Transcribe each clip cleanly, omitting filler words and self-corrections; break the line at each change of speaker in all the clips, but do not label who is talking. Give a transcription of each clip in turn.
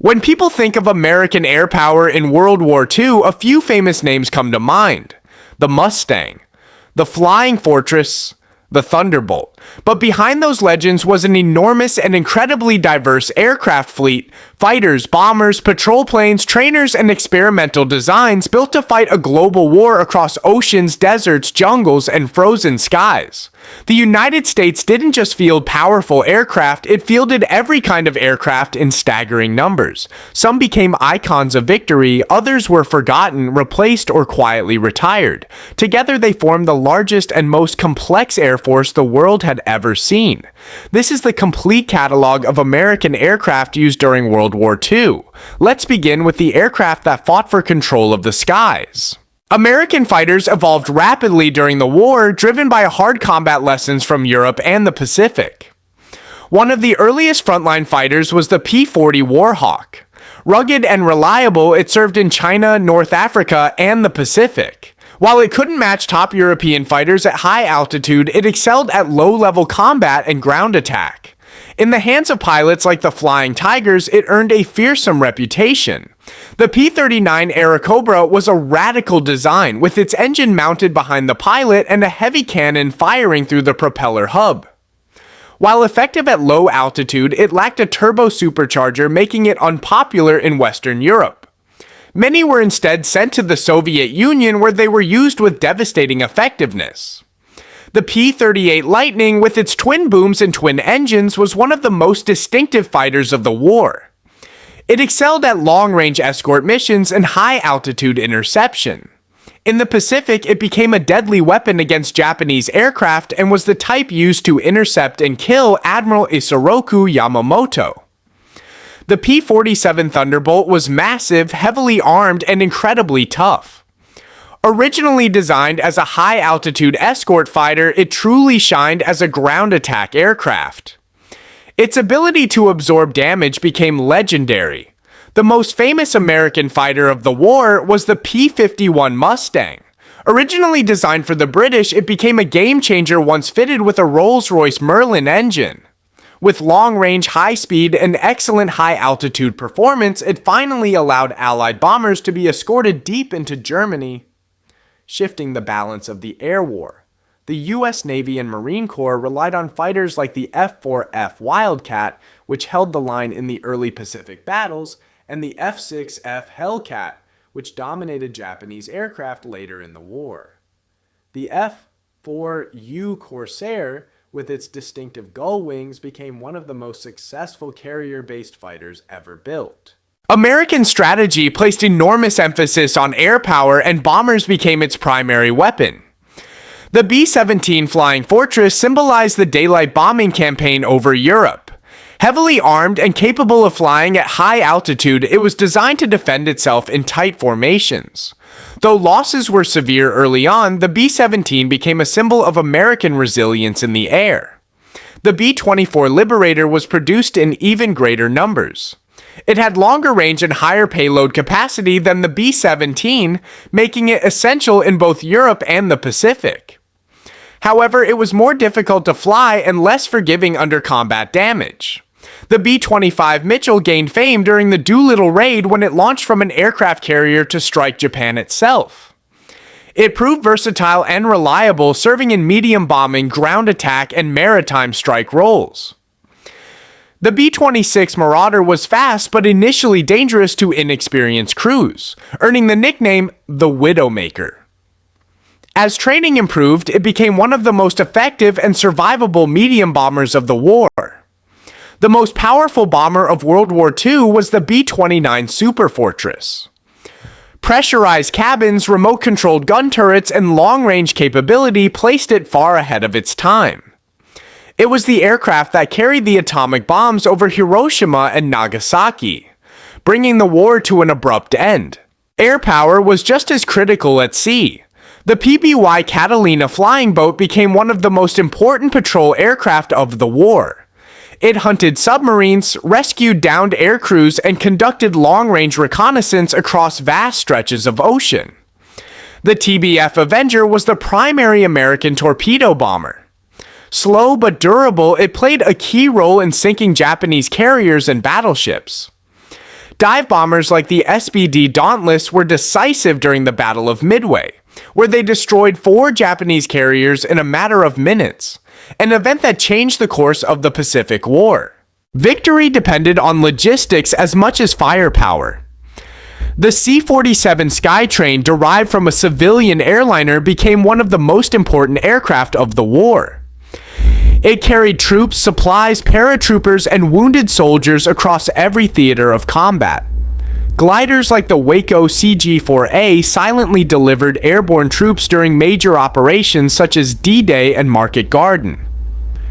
When people think of American air power in World War II, a few famous names come to mind. The Mustang, the Flying Fortress, the Thunderbolt. But behind those legends was an enormous and incredibly diverse aircraft fleet, fighters, bombers, patrol planes, trainers, and experimental designs built to fight a global war across oceans, deserts, jungles, and frozen skies. The United States didn't just field powerful aircraft, it fielded every kind of aircraft in staggering numbers. Some became icons of victory, others were forgotten, replaced, or quietly retired. Together they formed the largest and most complex air force the world had ever seen. This is the complete catalog of American aircraft used during World War II. Let's begin with the aircraft that fought for control of the skies. American fighters evolved rapidly during the war, driven by hard combat lessons from Europe and the Pacific. One of the earliest frontline fighters was the P-40 Warhawk. Rugged and reliable, it served in China, North Africa, and the Pacific. While it couldn't match top European fighters at high altitude, it excelled at low-level combat and ground attack. In the hands of pilots like the Flying Tigers, it earned a fearsome reputation. The P-39 Airacobra was a radical design, with its engine mounted behind the pilot and a heavy cannon firing through the propeller hub. While effective at low altitude, it lacked a turbo supercharger, making it unpopular in Western Europe. Many were instead sent to the Soviet Union, where they were used with devastating effectiveness. The P-38 Lightning, with its twin booms and twin engines, was one of the most distinctive fighters of the war. It excelled at long-range escort missions and high-altitude interception. In the Pacific, it became a deadly weapon against Japanese aircraft and was the type used to intercept and kill Admiral Isoroku Yamamoto. The P-47 Thunderbolt was massive, heavily armed, and incredibly tough. Originally designed as a high-altitude escort fighter, it truly shined as a ground attack aircraft. Its ability to absorb damage became legendary. The most famous American fighter of the war was the P-51 Mustang. Originally designed for the British, it became a game-changer once fitted with a Rolls-Royce Merlin engine. With long-range, high-speed, and excellent high-altitude performance, it finally allowed Allied bombers to be escorted deep into Germany, shifting the balance of the air war. The U.S. Navy and Marine Corps relied on fighters like the F-4F Wildcat, which held the line in the early Pacific battles, and the F-6F Hellcat, which dominated Japanese aircraft later in the war. The F-4U Corsair, with its distinctive gull wings, became one of the most successful carrier-based fighters ever built. American strategy placed enormous emphasis on air power, and bombers became its primary weapon. The B-17 Flying Fortress symbolized the daylight bombing campaign over Europe. Heavily armed and capable of flying at high altitude, it was designed to defend itself in tight formations. Though losses were severe early on, the B-17 became a symbol of American resilience in the air. The B-24 Liberator was produced in even greater numbers. It had longer range and higher payload capacity than the B-17, making it essential in both Europe and the Pacific. However, it was more difficult to fly and less forgiving under combat damage. The B-25 Mitchell gained fame during the Doolittle raid when it launched from an aircraft carrier to strike Japan itself. It proved versatile and reliable, serving in medium bombing, ground attack, and maritime strike roles. The B-26 Marauder was fast but initially dangerous to inexperienced crews, earning the nickname the Widowmaker. As training improved, it became one of the most effective and survivable medium bombers of the war. The most powerful bomber of World War II was the B-29 Superfortress. Pressurized cabins, remote-controlled gun turrets, and long-range capability placed it far ahead of its time. It was the aircraft that carried the atomic bombs over Hiroshima and Nagasaki, bringing the war to an abrupt end. Air power was just as critical at sea. The PBY Catalina flying boat became one of the most important patrol aircraft of the war. It hunted submarines, rescued downed air crews, and conducted long-range reconnaissance across vast stretches of ocean. The TBF Avenger was the primary American torpedo bomber. Slow but durable, it played a key role in sinking Japanese carriers and battleships. Dive bombers like the SBD Dauntless were decisive during the Battle of Midway, where they destroyed 4 Japanese carriers in a matter of minutes, an event that changed the course of the Pacific War. Victory depended on logistics as much as firepower. The C-47 Skytrain, derived from a civilian airliner, became one of the most important aircraft of the war. It carried troops, supplies, paratroopers, and wounded soldiers across every theater of combat. Gliders like the Waco CG-4A silently delivered airborne troops during major operations such as D-Day and Market Garden.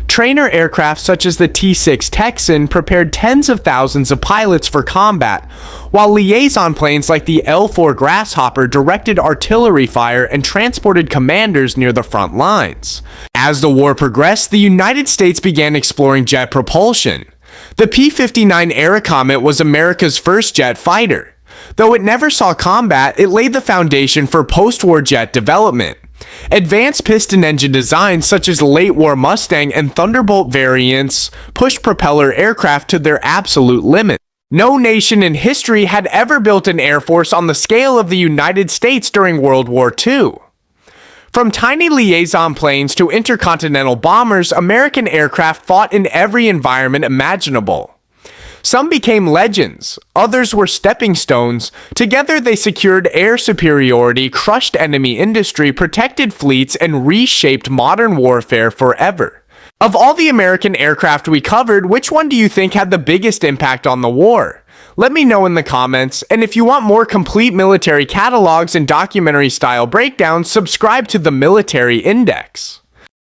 Trainer aircraft such as the T-6 Texan prepared tens of thousands of pilots for combat, while liaison planes like the L-4 Grasshopper directed artillery fire and transported commanders near the front lines. As the war progressed, the United States began exploring jet propulsion. The P-51 Aerocomet was America's first jet fighter. Though it never saw combat, it laid the foundation for post-war jet development. Advanced piston engine designs such as late-war Mustang and Thunderbolt variants pushed propeller aircraft to their absolute limit. No nation in history had ever built an air force on the scale of the United States during World War II. From tiny liaison planes to intercontinental bombers, American aircraft fought in every environment imaginable. Some became legends, others were stepping stones. Together they secured air superiority, crushed enemy industry, protected fleets, and reshaped modern warfare forever. Of all the American aircraft we covered, which one do you think had the biggest impact on the war? Let me know in the comments, and if you want more complete military catalogs and documentary-style breakdowns, subscribe to the Military Index.